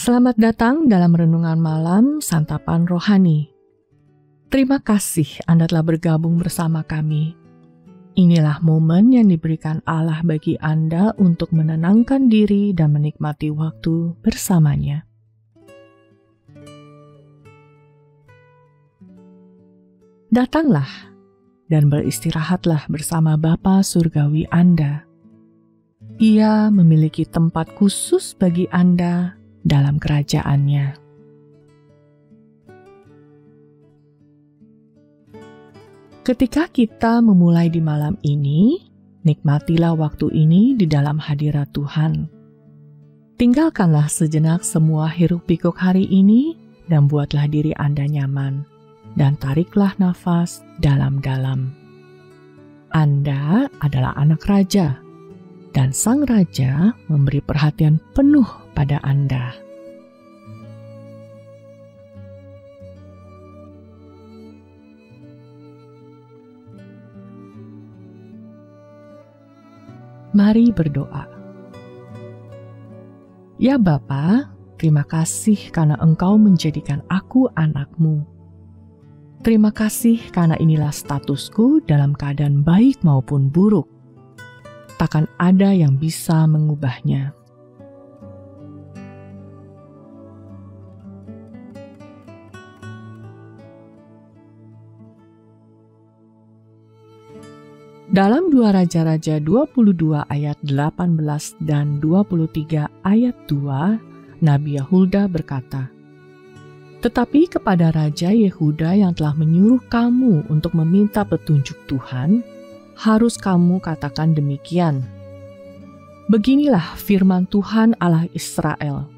Selamat datang dalam Renungan Malam Santapan Rohani. Terima kasih Anda telah bergabung bersama kami. Inilah momen yang diberikan Allah bagi Anda untuk menenangkan diri dan menikmati waktu bersamanya. Datanglah dan beristirahatlah bersama Bapa Surgawi Anda. Ia memiliki tempat khusus bagi Anda dalam kerajaannya. Ketika kita memulai di malam ini, nikmatilah waktu ini di dalam hadirat Tuhan. Tinggalkanlah sejenak semua hiruk-pikuk hari ini dan buatlah diri Anda nyaman, dan tariklah nafas dalam-dalam. Anda adalah anak raja, dan sang raja memberi perhatian penuh pada Anda. Mari berdoa. Ya Bapa, terima kasih karena Engkau menjadikan aku anak-Mu. Terima kasih karena inilah statusku dalam keadaan baik maupun buruk. Takkan ada yang bisa mengubahnya. Dalam 2 Raja-Raja 22 ayat 18 dan 23 ayat 2, Nabi Yahulda berkata, "Tetapi kepada Raja Yehuda yang telah menyuruh kamu untuk meminta petunjuk Tuhan, harus kamu katakan demikian. Beginilah firman Tuhan Allah Israel.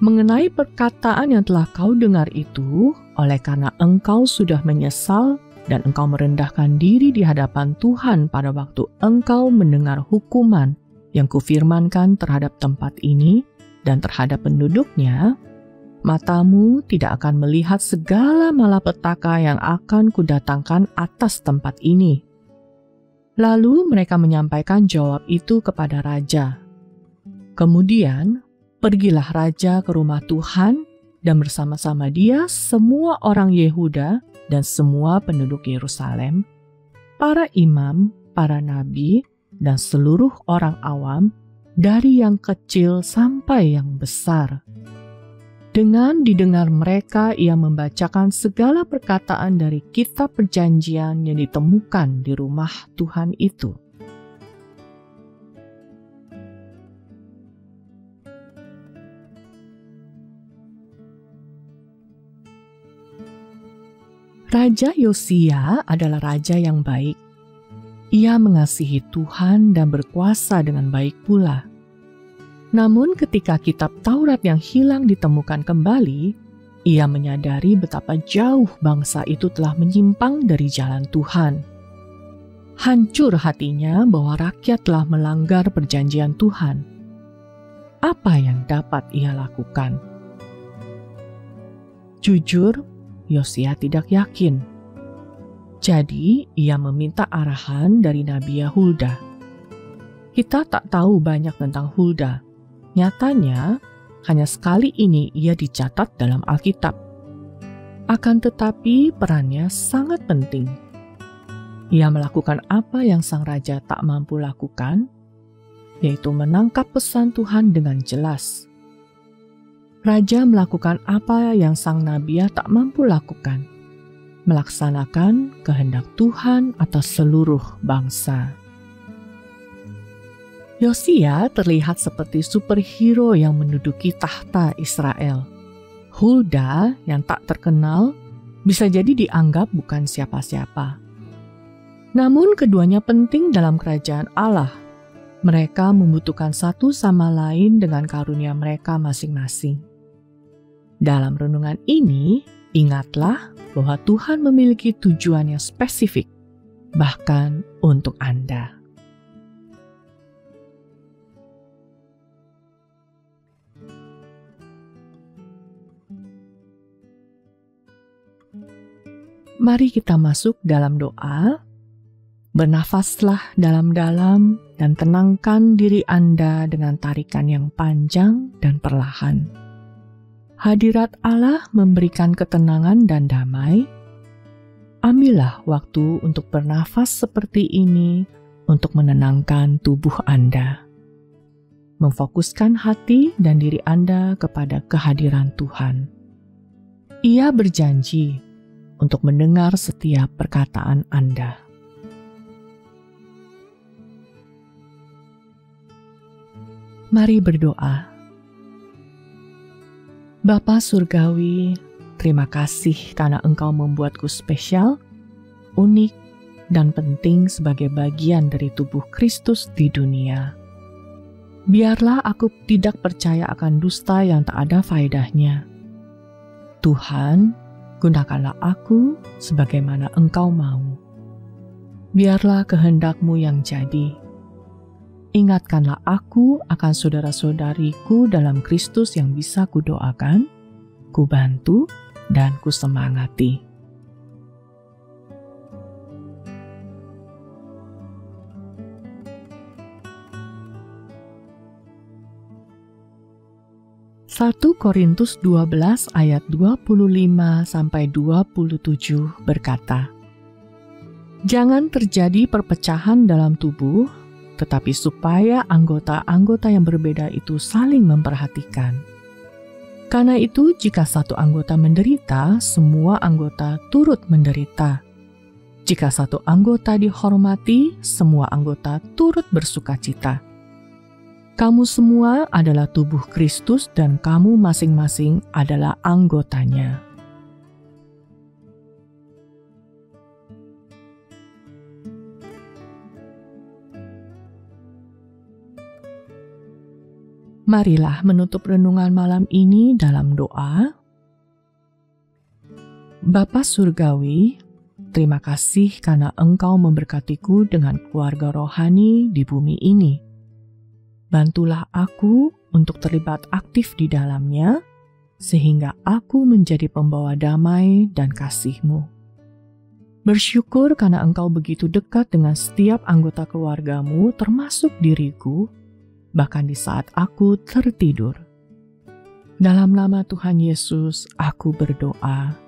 Mengenai perkataan yang telah kau dengar itu, oleh karena engkau sudah menyesal dan engkau merendahkan diri di hadapan Tuhan pada waktu engkau mendengar hukuman yang kufirmankan terhadap tempat ini dan terhadap penduduknya, matamu tidak akan melihat segala malapetaka yang akan kudatangkan atas tempat ini." Lalu mereka menyampaikan jawab itu kepada raja. Kemudian pergilah raja ke rumah Tuhan, dan bersama-sama dia semua orang Yehuda dan semua penduduk Yerusalem, para imam, para nabi, dan seluruh orang awam, dari yang kecil sampai yang besar. Dengan didengar mereka, ia membacakan segala perkataan dari kitab perjanjian yang ditemukan di rumah Tuhan itu. Raja Yosia adalah raja yang baik. Ia mengasihi Tuhan dan berkuasa dengan baik pula. Namun ketika kitab Taurat yang hilang ditemukan kembali, ia menyadari betapa jauh bangsa itu telah menyimpang dari jalan Tuhan. Hancur hatinya bahwa rakyat telah melanggar perjanjian Tuhan. Apa yang dapat ia lakukan? Jujur, Yosia tidak yakin. Jadi, ia meminta arahan dari Nabi Yahulda. Kita tak tahu banyak tentang Hulda. Nyatanya, hanya sekali ini ia dicatat dalam Alkitab. Akan tetapi, perannya sangat penting. Ia melakukan apa yang sang raja tak mampu lakukan, yaitu menangkap pesan Tuhan dengan jelas. Raja melakukan apa yang sang nabi tak mampu lakukan, melaksanakan kehendak Tuhan atas seluruh bangsa. Yosia terlihat seperti superhero yang menduduki tahta Israel. Hulda yang tak terkenal bisa jadi dianggap bukan siapa-siapa. Namun keduanya penting dalam kerajaan Allah. Mereka membutuhkan satu sama lain dengan karunia mereka masing-masing. Dalam renungan ini, ingatlah bahwa Tuhan memiliki tujuan yang spesifik, bahkan untuk Anda. Mari kita masuk dalam doa. Bernafaslah dalam-dalam dan tenangkan diri Anda dengan tarikan yang panjang dan perlahan. hadirat Allah memberikan ketenangan dan damai. Ambillah waktu untuk bernafas seperti ini untuk menenangkan tubuh Anda. Memfokuskan hati dan diri Anda kepada kehadiran Tuhan. Ia berjanji untuk mendengar setiap perkataan Anda. Mari berdoa. Bapa Surgawi, terima kasih karena Engkau membuatku spesial, unik, dan penting sebagai bagian dari tubuh Kristus di dunia. Biarlah aku tidak percaya akan dusta yang tak ada faedahnya. Tuhan, gunakanlah aku sebagaimana Engkau mau. Biarlah kehendak-Mu yang jadi. Ingatkanlah aku akan saudara-saudariku dalam Kristus yang bisa kudoakan, kubantu, dan kusemangati. Satu Korintus 12 ayat 25-27 berkata, "Jangan terjadi perpecahan dalam tubuh, tetapi supaya anggota-anggota yang berbeda itu saling memperhatikan. Karena itu, jika satu anggota menderita, semua anggota turut menderita. Jika satu anggota dihormati, semua anggota turut bersukacita. Kamu semua adalah tubuh Kristus dan kamu masing-masing adalah anggotanya." Marilah menutup renungan malam ini dalam doa. Bapa Surgawi, terima kasih karena Engkau memberkatiku dengan keluarga rohani di bumi ini. Bantulah aku untuk terlibat aktif di dalamnya, sehingga aku menjadi pembawa damai dan kasih-Mu. Bersyukur karena Engkau begitu dekat dengan setiap anggota keluarga-Mu, termasuk diriku, bahkan di saat aku tertidur. Dalam nama Tuhan Yesus, aku berdoa.